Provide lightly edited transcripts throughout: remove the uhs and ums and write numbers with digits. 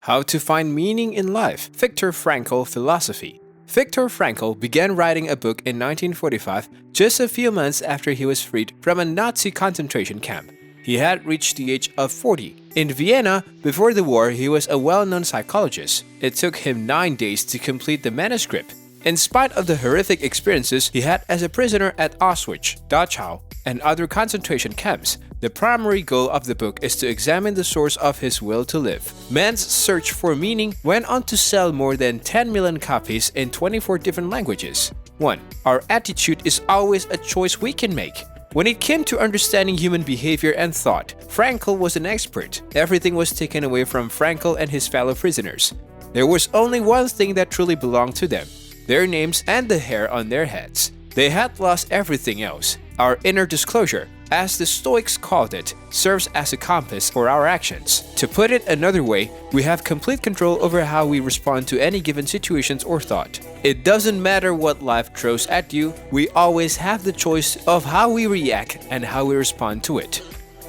How to Find Meaning in Life, Viktor Frankl Philosophy. Viktor Frankl began writing a book in 1945, just a few months after he was freed from a Nazi concentration camp. He had reached the age of 40. In Vienna, before the war, he was a well-known psychologist. It took him 9 days to complete the manuscript. In spite of the horrific experiences he had as a prisoner at Auschwitz, Dachau, and other concentration camps, the primary goal of the book is to examine the source of his will to live. Man's search for meaning went on to sell more than 10 million copies in 24 different languages. 1. Our attitude is always a choice we can make. When it came to understanding human behavior and thought, Frankl was an expert. Everything was taken away from Frankl and his fellow prisoners. There was only one thing that truly belonged to them: their names and the hair on their heads. They had lost everything else. Our inner disclosure, as the Stoics called it, serves as a compass for our actions. To put it another way, we have complete control over how we respond to any given situations or thought. It doesn't matter what life throws at you, we always have the choice of how we react and how we respond to it.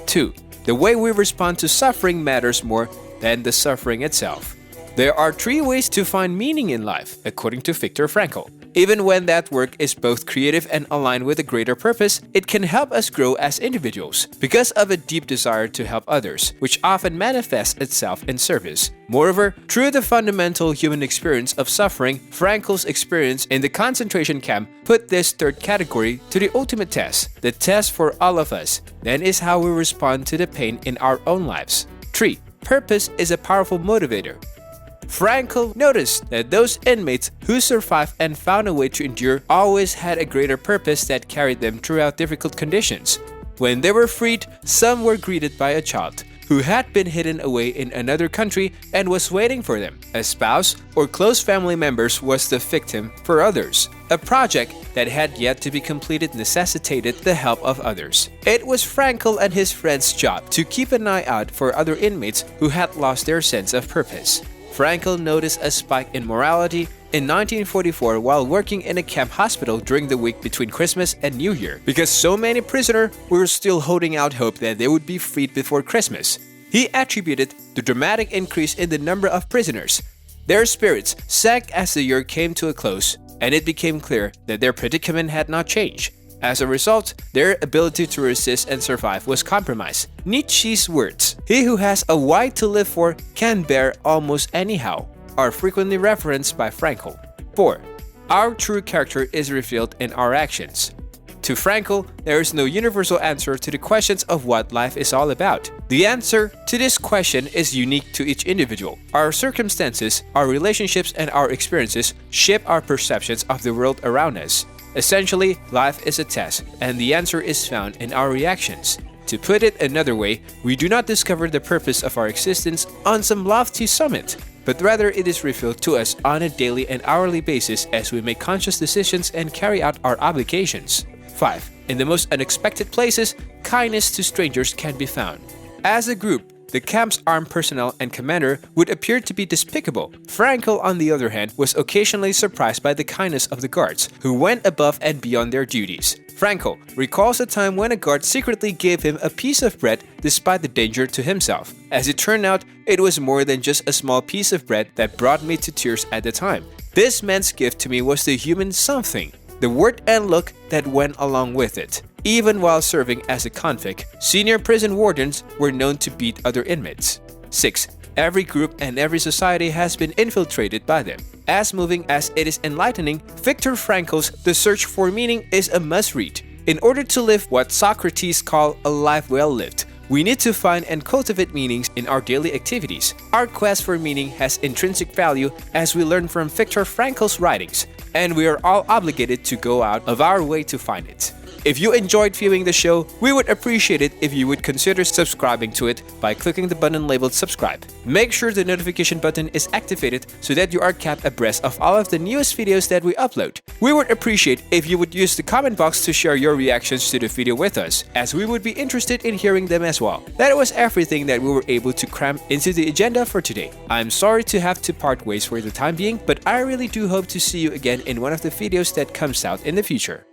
2. The way we respond to suffering matters more than the suffering itself. There are 3 ways to find meaning in life, according to Viktor Frankl. Even when that work is both creative and aligned with a greater purpose, it can help us grow as individuals because of a deep desire to help others, which often manifests itself in service. Moreover, through the fundamental human experience of suffering, Frankl's experience in the concentration camp put this third category to the ultimate test. The test for all of us, then, is how we respond to the pain in our own lives. 3. Purpose is a powerful motivator. Frankl noticed that those inmates who survived and found a way to endure always had a greater purpose that carried them throughout difficult conditions. When they were freed, some were greeted by a child who had been hidden away in another country and was waiting for them. A spouse or close family members was the victim for others. A project that had yet to be completed necessitated the help of others. It was Frankl and his friends' job to keep an eye out for other inmates who had lost their sense of purpose. Frankl noticed a spike in morality in 1944 while working in a camp hospital during the week between Christmas and New Year, because so many prisoners were still holding out hope that they would be freed before Christmas. He attributed the dramatic increase in the number of prisoners. Their spirits sank as the year came to a close, and it became clear that their predicament had not changed. As a result, their ability to resist and survive was compromised. Nietzsche's words, "He who has a why to live for can bear almost anyhow," are frequently referenced by Frankl. 4. Our true character is revealed in our actions. To Frankl, there is no universal answer to the questions of what life is all about. The answer to this question is unique to each individual. Our circumstances, our relationships, and our experiences shape our perceptions of the world around us. Essentially, life is a test, and the answer is found in our reactions. To put it another way, we do not discover the purpose of our existence on some lofty summit, but rather it is revealed to us on a daily and hourly basis as we make conscious decisions and carry out our obligations. 5. In the most unexpected places, kindness to strangers can be found. As a group, the camp's armed personnel and commander would appear to be despicable. Frankl, on the other hand, was occasionally surprised by the kindness of the guards, who went above and beyond their duties. Frankl recalls a time when a guard secretly gave him a piece of bread despite the danger to himself. As it turned out, it was more than just a small piece of bread that brought me to tears at the time. This man's gift to me was the human something, the word and look that went along with it. Even while serving as a convict, senior prison wardens were known to beat other inmates. 6. Every group and every society has been infiltrated by them. As moving as it is enlightening, Viktor Frankl's The Search for Meaning is a must-read. In order to live what Socrates called a life well lived, we need to find and cultivate meanings in our daily activities. Our quest for meaning has intrinsic value, as we learn from Viktor Frankl's writings, and we are all obligated to go out of our way to find it. If you enjoyed viewing the show, we would appreciate it if you would consider subscribing to it by clicking the button labeled subscribe. Make sure the notification button is activated so that you are kept abreast of all of the newest videos that we upload. We would appreciate if you would use the comment box to share your reactions to the video with us, as we would be interested in hearing them as well. That was everything that we were able to cram into the agenda for today. I'm sorry to have to part ways for the time being, but I really do hope to see you again in one of the videos that comes out in the future.